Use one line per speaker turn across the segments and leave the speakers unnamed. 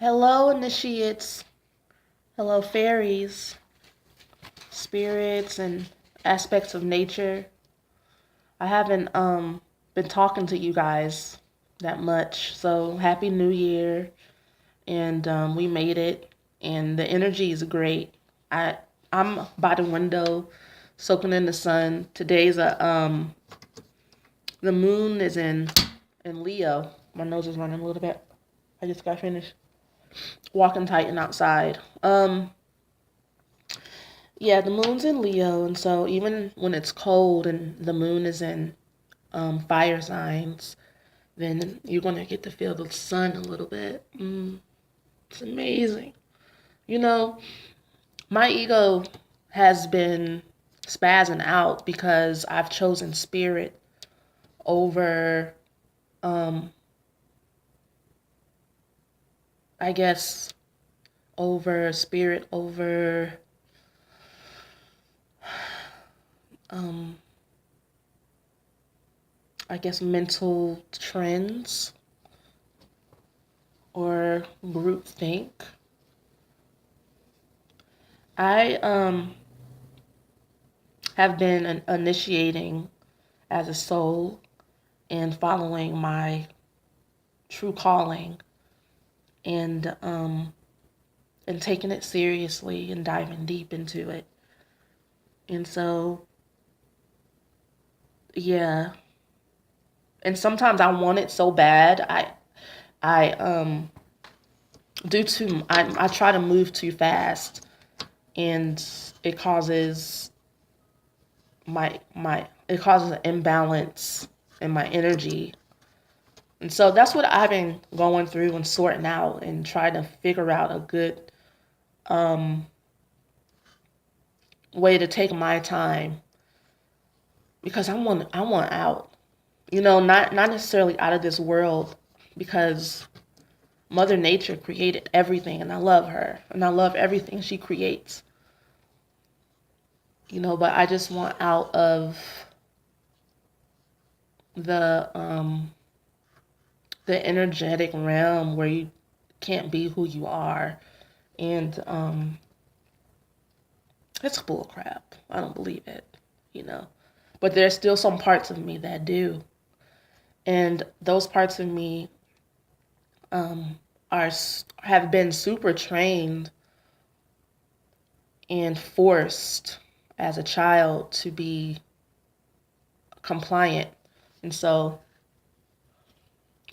Hello, initiates. Hello, fairies, spirits, and aspects of nature. I haven't been talking to you guys that much, so happy New Year, and we made it, and the energy is great. I I'm by the window, soaking in the sun. Today's a the moon is in Leo. My nose is running a little bit. I just got finished walking tight and outside. Yeah, the moon's in Leo, and so even when it's cold and the moon is in fire signs, then you're gonna get to feel the sun a little bit. It's amazing. You know, my ego has been spazzing out because I've chosen spirit over, um, I guess, over spirit over, um, I guess, mental trends or group think. I have been initiating as a soul and following my true calling and taking it seriously and diving deep into it. And so yeah, and sometimes I want it so bad. I due to I try to move too fast, and it causes my it causes an imbalance in my energy. And so that's what I've been going through and sorting out and trying to figure out a good um, way to take my time because I want out. Not necessarily out of this world because Mother Nature created everything and I love her and I love everything she creates. But I just want out of the the energetic realm where you can't be who you are. And it's bull crap. I don't believe it, you know. But there's still some parts of me that do. And those parts of me um, have been super trained and forced as a child to be compliant. And so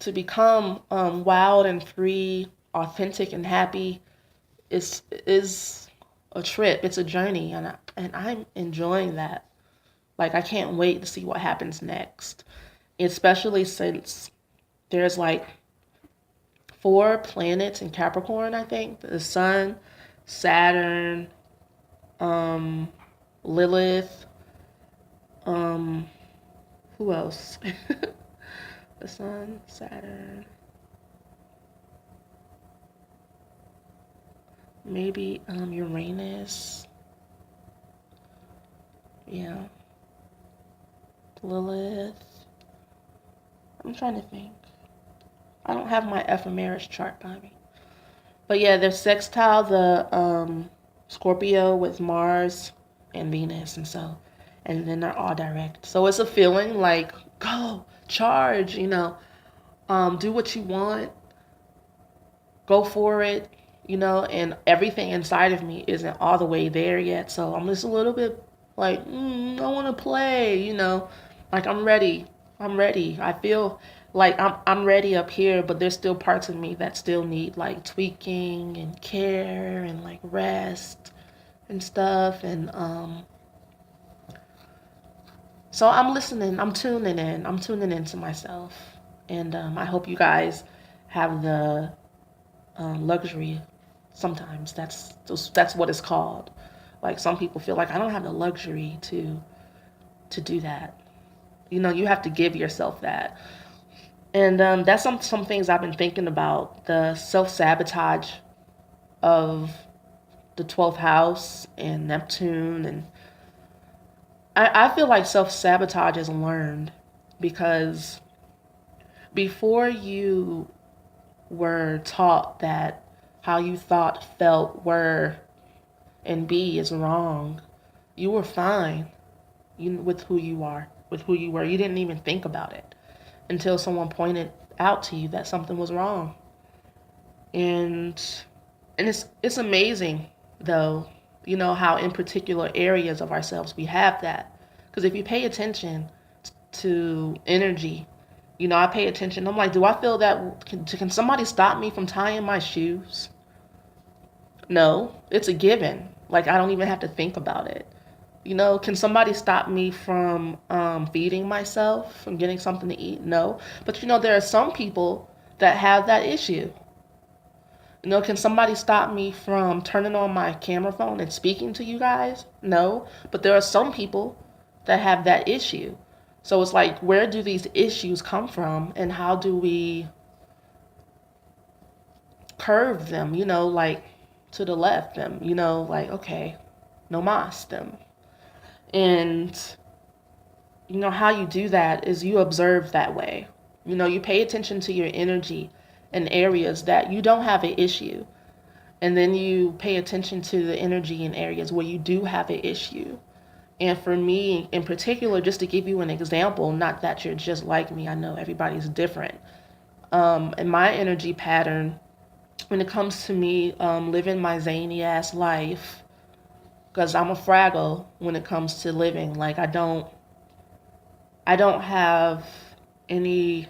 to become wild and free, authentic and happy is a trip. It's a journey, and I'm enjoying that. Like I can't wait to see what happens next, especially since there's like four planets in Capricorn. I think the Sun, Saturn, um, Lilith. Um, who else? The Sun, Saturn, maybe Uranus. Yeah, Lilith. I'm trying to think. I don't have my ephemeris chart by me. But yeah, there's sextile the Scorpio with Mars and Venus, and then they're all direct. So it's a feeling like go charge, do what you want, go for it, and everything inside of me isn't all the way there yet. So I'm just a little bit like, I want to play, like I'm ready. I'm ready. I feel like I'm ready up here, but there's still parts of me that still need like tweaking and care and like rest and stuff. And so I'm listening. I'm tuning in. I'm tuning into myself, and I hope you guys have the luxury. Sometimes that's what it's called. Like some people feel like I don't have the luxury to do that. You have to give yourself that. And that's some things I've been thinking about. The self sabotage of the 12th house and Neptune. And I feel like self sabotage is learned because before you were taught that how you thought, felt, were, and be is wrong. You were fine with who you are, with who you were. You didn't even think about it until someone pointed out to you that something was wrong. And it's amazing though, how in particular areas of ourselves we have that. Because if you pay attention to energy, I pay attention. I'm like, do I feel that? Can somebody stop me from tying my shoes? No, it's a given. Like, I don't even have to think about it. Can somebody stop me from feeding myself, from getting something to eat? No. But there are some people that have that issue. Can somebody stop me from turning on my camera phone and speaking to you guys? No. But there are some people that have that issue. So it's like, where do these issues come from, and how do we curve them, like to the left them, like, okay, no mas them. And, how you do that is you observe that way. You pay attention to your energy in areas that you don't have an issue. And then you pay attention to the energy in areas where you do have an issue. And for me in particular, just to give you an example, not that you're just like me, I know everybody's different. In my energy pattern, when it comes to me living my zany ass life, because I'm a fraggle when it comes to living. Like, I don't have any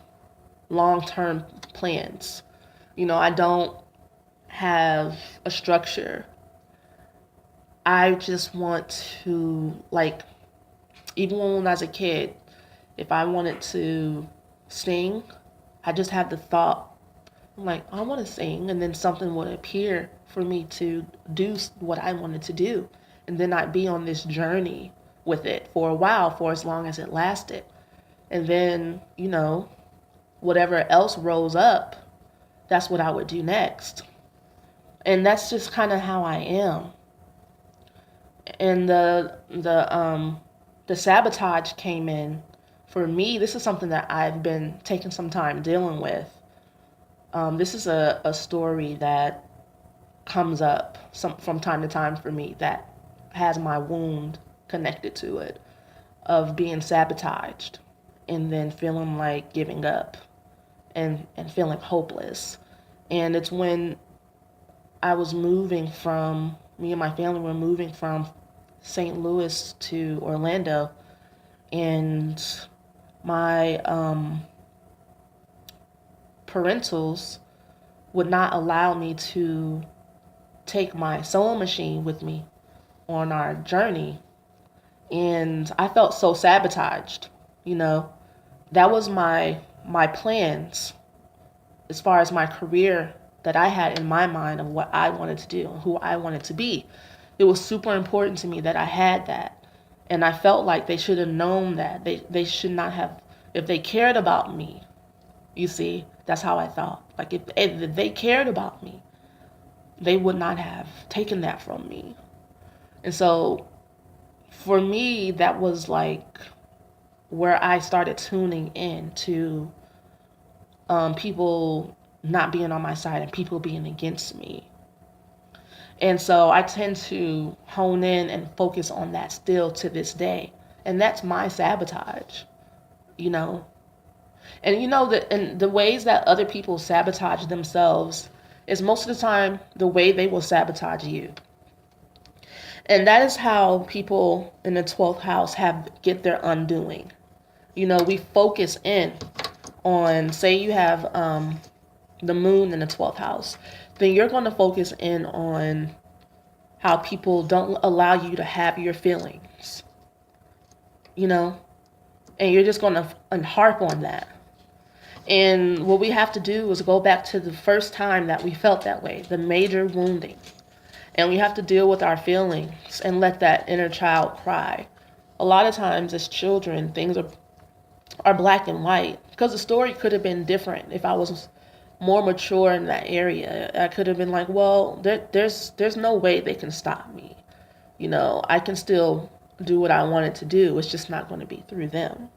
long-term plans. I don't have a structure. I just want to, like, even when I was a kid, if I wanted to sing, I just had the thought, I'm like, I want to sing, and then something would appear for me to do what I wanted to do. And then I'd be on this journey with it for a while, for as long as it lasted. And then, whatever else rose up, that's what I would do next. And that's just kind of how I am. And the sabotage came in. For me, this is something that I've been taking some time dealing with. This is a story that comes up from time to time for me that has my wound connected to it, of being sabotaged and then feeling like giving up and feeling hopeless. And it's when me and my family were moving from St. Louis to Orlando, and my parentals would not allow me to take my sewing machine with me on our journey. And I felt so sabotaged. That was my plans as far as my career that I had in my mind of what I wanted to do and who I wanted to be. It was super important to me that I had that. And I felt like they should have known that. They should not have, if they cared about me, you see, that's how I thought. Like, if they cared about me, they would not have taken that from me. And so for me, that was like where I started tuning in to people not being on my side and people being against me. And so I tend to hone in and focus on that still to this day. And that's my sabotage, And the ways that other people sabotage themselves is most of the time the way they will sabotage you. And that is how people in the 12th house get their undoing. We focus in on, say you have the moon in the 12th house, then you're going to focus in on how people don't allow you to have your feelings, and you're just going to harp on that. And what we have to do is go back to the first time that we felt that way, the major wounding. And we have to deal with our feelings and let that inner child cry. A lot of times as children, things are black and white, because the story could have been different if I was more mature in that area. I could have been like, well, there's no way they can stop me. I can still do what I wanted to do. It's just not going to be through them.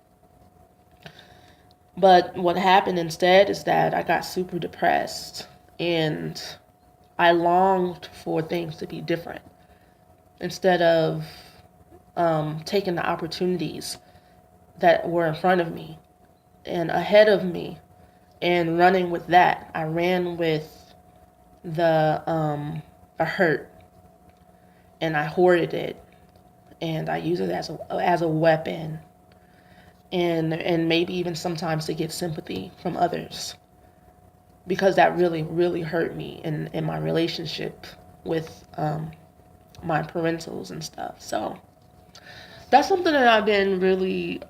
But what happened instead is that I got super depressed, and I longed for things to be different instead of taking the opportunities that were in front of me and ahead of me and running with that. I ran with a hurt, and I hoarded it, and I used it as a weapon, and maybe even sometimes to get sympathy from others, because that really hurt me in my relationship with my parentals and stuff. So that's something that I've been really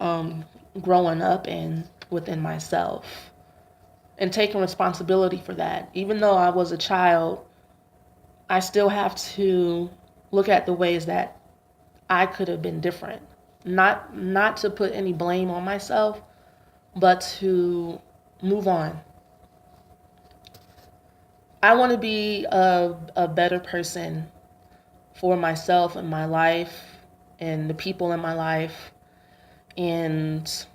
growing up in within myself and taking responsibility for that. Even though I was a child, I still have to look at the ways that I could have been different. Not to put any blame on myself, but to move on. I want to be a better person for myself and my life and the people in my life. And,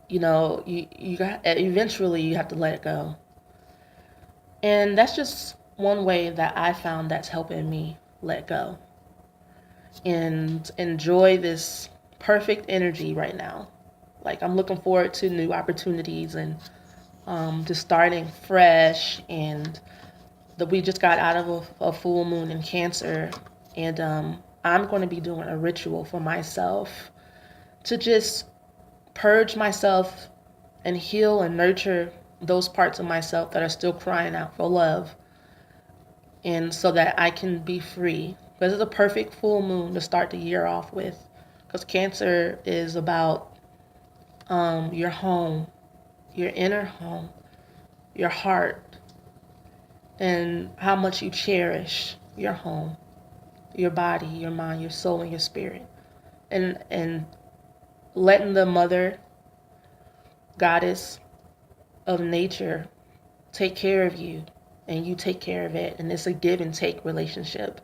you got, eventually you have to let it go. And that's just one way that I found that's helping me let go and enjoy this perfect energy right now. Like, I'm looking forward to new opportunities and just starting fresh. And we just got out of a full moon in Cancer, and I'm going to be doing a ritual for myself to just purge myself and heal and nurture those parts of myself that are still crying out for love, and so that I can be free. Because it's a perfect full moon to start the year off with, because Cancer is about your home, your inner home, your heart, and how much you cherish your home, your body, your mind, your soul, and your spirit. And letting the mother goddess of nature take care of you, and you take care of it. And it's a give and take relationship.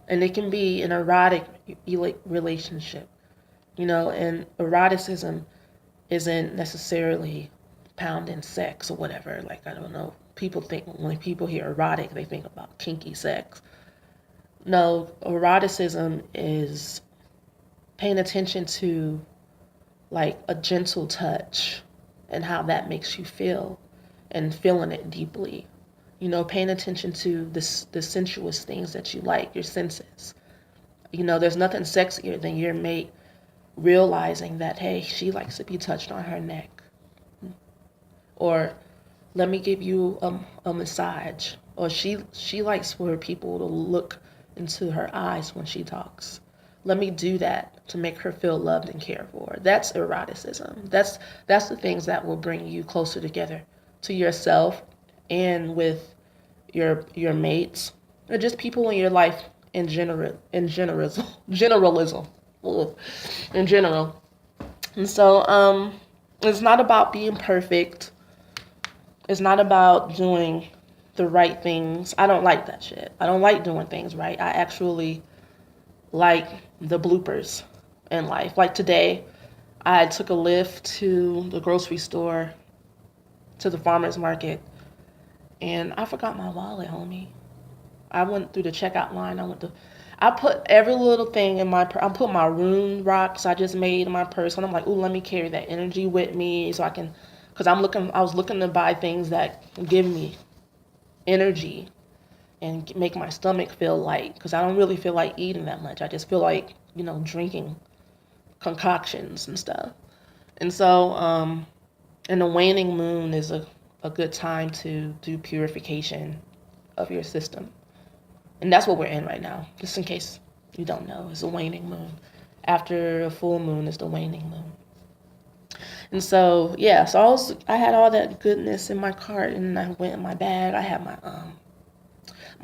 And it can be an erotic relationship, and eroticism isn't necessarily pounding sex or whatever. Like, I don't know. People think, when people hear erotic, they think about kinky sex. No, eroticism is paying attention to, like, a gentle touch and how that makes you feel, and feeling it deeply. Paying attention to the sensuous things that you like, your senses. There's nothing sexier than your mate realizing that, hey, she likes to be touched on her neck. Or, let me give you a massage. Or she likes for people to look into her eyes when she talks. Let me do that to make her feel loved and cared for. That's eroticism. That's the things that will bring you closer together to yourself and with your mates, or just people in your life in generalism. Ugh, in general. And so it's not about being perfect. It's not about doing the right things. I don't like that shit. I don't like doing things right. I actually like the bloopers in life. Like today, I took a lift to the grocery store, to the farmer's market, and I forgot my wallet, homie. I went through the checkout line. I put every little thing in my purse. I put my rune rocks I just made in my purse. And I'm like, ooh, let me carry that energy with me so I can, because I was looking to buy things that give me energy and make my stomach feel light, because I don't really feel like eating that much. I just feel like, drinking concoctions and stuff. And so, and the waning moon is a good time to do purification of your system. And that's what we're in right now, just in case you don't know. It's a waning moon. After a full moon is the waning moon. And so, yeah, so I had all that goodness in my cart, and I went in my bag. I had my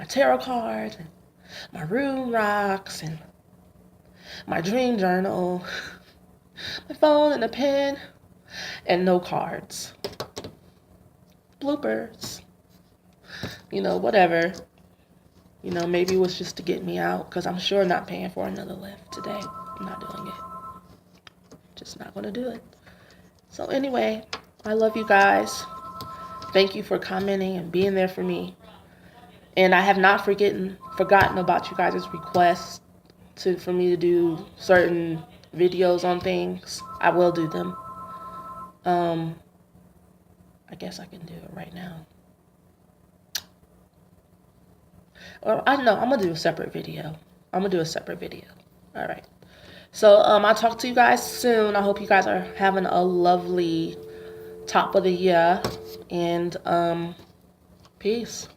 tarot cards, and my rune rocks, and my dream journal, my phone and a pen, and no cards. Bloopers. Whatever. Maybe it was just to get me out, because I'm sure not paying for another lift today. I'm not doing it. Just not going to do it. So anyway, I love you guys. Thank you for commenting and being there for me. And I have not forgotten about you guys' requests for me to do certain videos on things. I will do them. I guess I can do it right now. Or I don't know. I'm gonna do a separate video. All right. So I'll talk to you guys soon. I hope you guys are having a lovely top of the year, and peace.